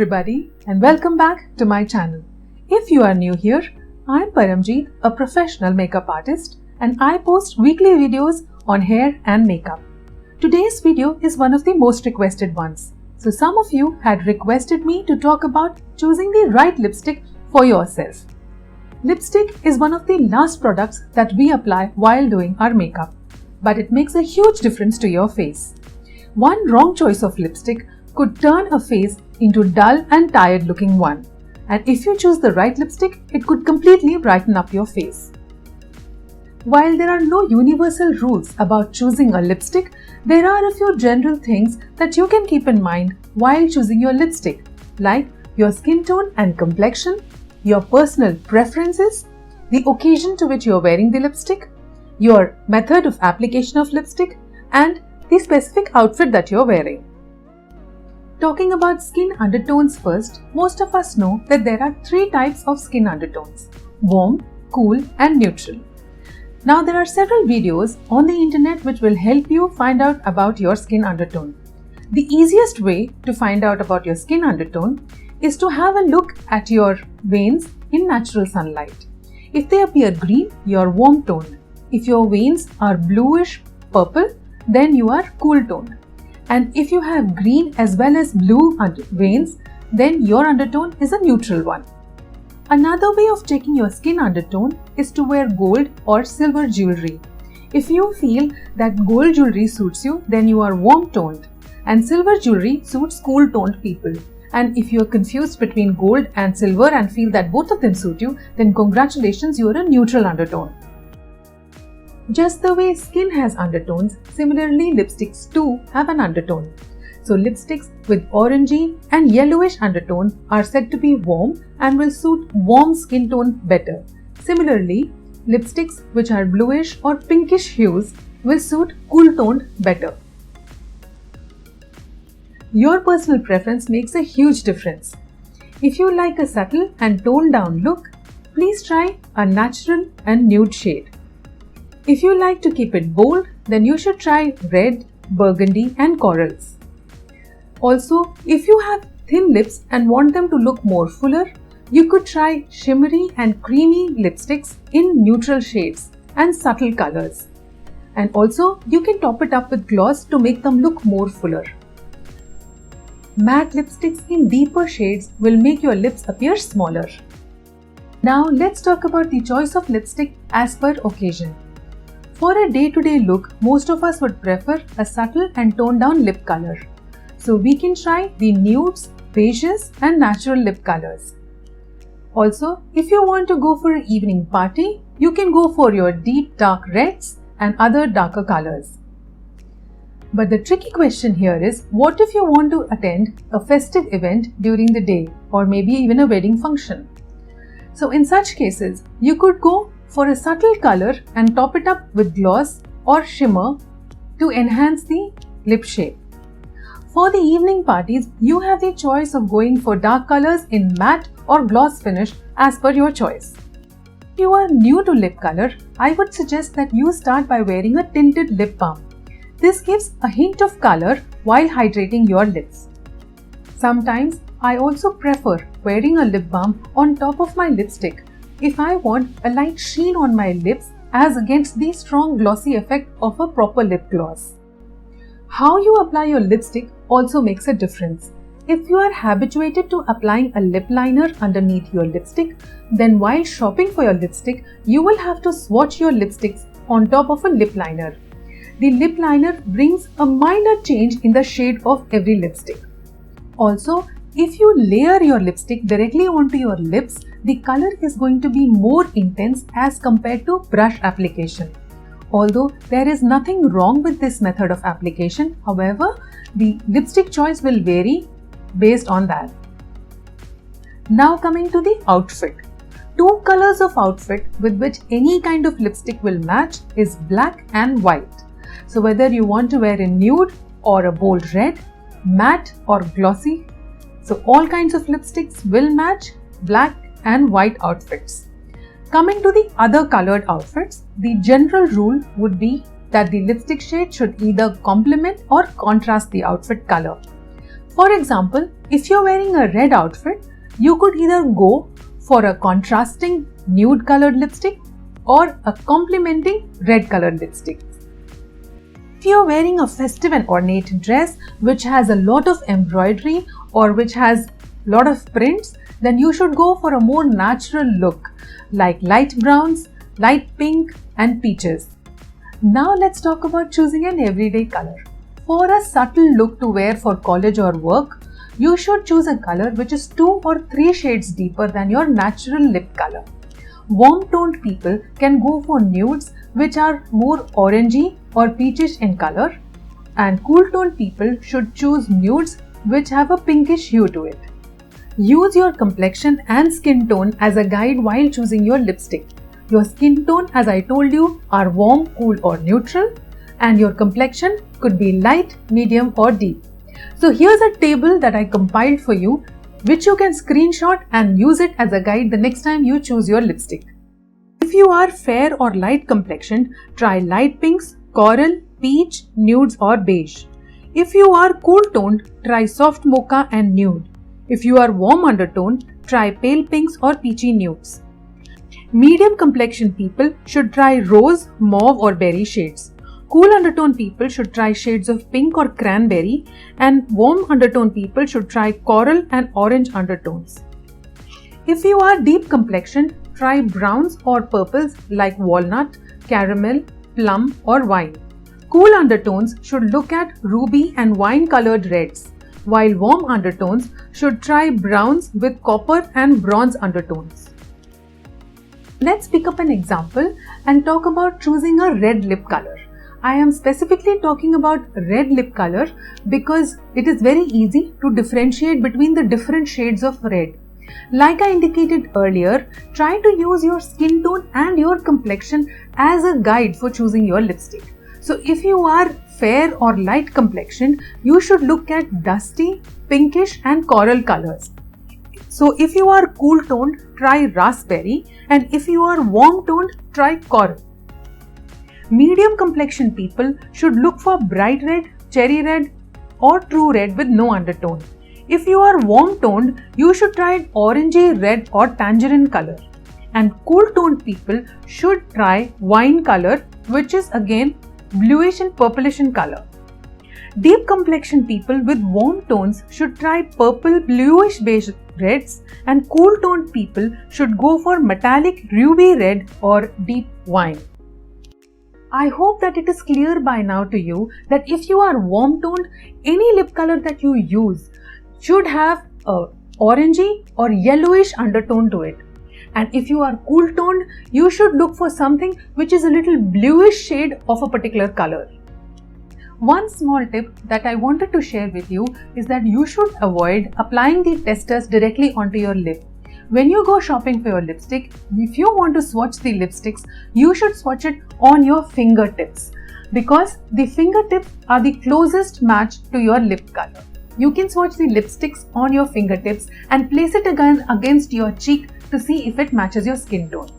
everybody and welcome back to my channel. If you are new here, I'm Paramjeet, a professional makeup artist, and I post weekly videos on hair and makeup. Today's video is one of the most requested ones. So some of you had requested me to talk about choosing the right lipstick for yourself. Lipstick is one of the last products that we apply while doing our makeup, but it makes a huge difference to your face. One wrong choice of lipstick could turn a face into dull and tired looking one. And if you choose the right lipstick, it could completely brighten up your face. While there are no universal rules about choosing a lipstick, there are a few general things that you can keep in mind while choosing your lipstick, like your skin tone and complexion, your personal preferences, the occasion to which you are wearing the lipstick, your method of application of lipstick, and the specific outfit that you are wearing. Talking about skin undertones first, most of us know that there are three types of skin undertones: warm, cool, and neutral. Now there are several videos on the internet which will help you find out about your skin undertone. The easiest way to find out about your skin undertone is to have a look at your veins in natural sunlight. If they appear green, you are warm toned. If your veins are bluish purple, then you are cool toned. And if you have green as well as blue veins, then your undertone is a neutral one. Another way of checking your skin undertone is to wear gold or silver jewelry. If you feel that gold jewelry suits you, then you are warm toned, and silver jewelry suits cool toned people. And if you are confused between gold and silver and feel that both of them suit you, then congratulations, you are a neutral undertone. Just the way skin has undertones, similarly lipsticks too have an undertone. So lipsticks with orangey and yellowish undertone are said to be warm and will suit warm skin tone better. Similarly, lipsticks which are bluish or pinkish hues will suit cool toned better. Your personal preference makes a huge difference. If you like a subtle and toned down look, please try a natural and nude shade. If you like to keep it bold, then you should try red, burgundy and corals. Also, if you have thin lips and want them to look more fuller, you could try shimmery and creamy lipsticks in neutral shades and subtle colors. And also, you can top it up with gloss to make them look more fuller. Matte lipsticks in deeper shades will make your lips appear smaller. Now let's talk about the choice of lipstick as per occasion. For a day-to-day look, most of us would prefer a subtle and toned down lip color. So we can try the nudes, beiges and natural lip colors. Also, if you want to go for an evening party, you can go for your deep dark reds and other darker colors. But the tricky question here is, what if you want to attend a festive event during the day or maybe even a wedding function? So in such cases, you could go for a subtle color and top it up with gloss or shimmer to enhance the lip shape. For the evening parties, you have the choice of going for dark colors in matte or gloss finish as per your choice. If you are new to lip color, I would suggest that you start by wearing a tinted lip balm. This gives a hint of color while hydrating your lips. Sometimes I also prefer wearing a lip balm on top of my lipstick if I want a light sheen on my lips as against the strong glossy effect of a proper lip gloss. How you apply your lipstick also makes a difference. If you are habituated to applying a lip liner underneath your lipstick, then while shopping for your lipstick, you will have to swatch your lipsticks on top of a lip liner. The lip liner brings a minor change in the shade of every lipstick. Also, if you layer your lipstick directly onto your lips, the color is going to be more intense as compared to brush application. Although there is nothing wrong with this method of application, however, the lipstick choice will vary based on that. Now coming to the outfit. Two colors of outfit with which any kind of lipstick will match is black and white. So whether you want to wear a nude or a bold red, matte or glossy, so all kinds of lipsticks will match black and white outfits. Coming to the other colored outfits, the general rule would be that the lipstick shade should either complement or contrast the outfit color. For example, if you're wearing a red outfit, you could either go for a contrasting nude colored lipstick or a complementing red colored lipstick. If you're wearing a festive and ornate dress which has a lot of embroidery or which has a lot of prints, then you should go for a more natural look like light browns, light pink and peaches. Now let's talk about choosing an everyday color. For a subtle look to wear for college or work, you should choose a color which is 2 or 3 shades deeper than your natural lip color. Warm toned people can go for nudes which are more orangey or peachish in color, and cool toned people should choose nudes which have a pinkish hue to it. Use your complexion and skin tone as a guide while choosing your lipstick. Your skin tone, as I told you, are warm, cool or neutral, and your complexion could be light, medium or deep. So here's a table that I compiled for you, which you can screenshot and use it as a guide the next time you choose your lipstick. If you are fair or light complexioned, try light pinks, coral, peach, nudes or beige. If you are cool toned, try soft mocha and nude. If you are warm undertone, try pale pinks or peachy nudes. Medium complexion people should try rose, mauve or berry shades. Cool undertone people should try shades of pink or cranberry, and warm undertone people should try coral and orange undertones. If you are deep complexioned, try browns or purples like walnut, caramel, plum or wine. Cool undertones should look at ruby and wine colored reds, while warm undertones should try browns with copper and bronze undertones. Let's pick up an example and talk about choosing a red lip color. I am specifically talking about red lip color because it is very easy to differentiate between the different shades of red. Like I indicated earlier, try to use your skin tone and your complexion as a guide for choosing your lipstick. So if you are fair or light complexioned, you should look at dusty, pinkish and coral colors. So if you are cool toned, try raspberry, and if you are warm toned, try coral. Medium complexion people should look for bright red, cherry red or true red with no undertone. If you are warm toned, you should try an orangey red or tangerine color. And cool toned people should try wine color, which is again bluish and purplish in color. Deep complexion people with warm tones should try purple, bluish beige reds, and cool toned people should go for metallic ruby red or deep wine. I hope that it is clear by now to you that if you are warm toned, any lip color that you use should have a orangey or yellowish undertone to it. And if you are cool toned, you should look for something which is a little bluish shade of a particular color. One small tip that I wanted to share with you is that you should avoid applying the testers directly onto your lip. When you go shopping for your lipstick, if you want to swatch the lipsticks, you should swatch it on your fingertips because the fingertips are the closest match to your lip color. You can swatch the lipsticks on your fingertips and place it again against your cheek to see if it matches your skin tone.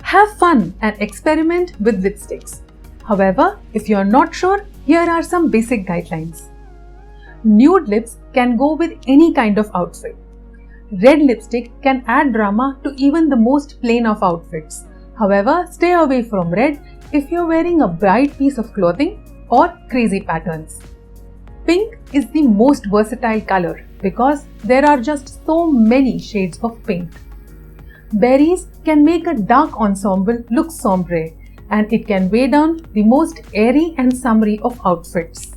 Have fun and experiment with lipsticks. However, if you are not sure, here are some basic guidelines. Nude lips can go with any kind of outfit. Red lipstick can add drama to even the most plain of outfits. However, stay away from red if you're wearing a bright piece of clothing or crazy patterns. Pink is the most versatile color because there are just so many shades of pink. Berries can make a dark ensemble look sombre, and it can weigh down the most airy and summery of outfits.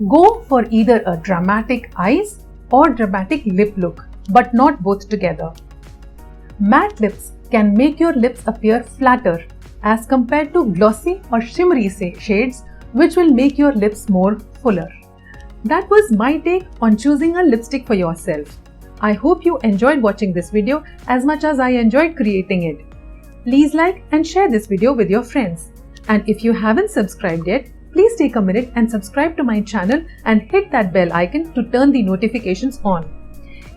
Go for either a dramatic eyes or dramatic lip look, but not both together. Matte lips can make your lips appear flatter as compared to glossy or shimmery shades, which will make your lips more fuller. That was my take on choosing a lipstick for yourself. I hope you enjoyed watching this video as much as I enjoyed creating it. Please like and share this video with your friends. And if you haven't subscribed yet, please take a minute and subscribe to my channel and hit that bell icon to turn the notifications on.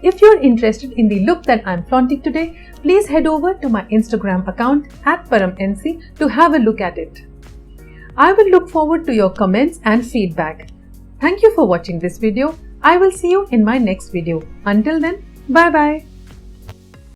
If you're interested in the look that I'm flaunting today, please head over to my Instagram account @ParamNC to have a look at it. I will look forward to your comments and feedback. Thank you for watching this video. I will see you in my next video. Until then, bye bye.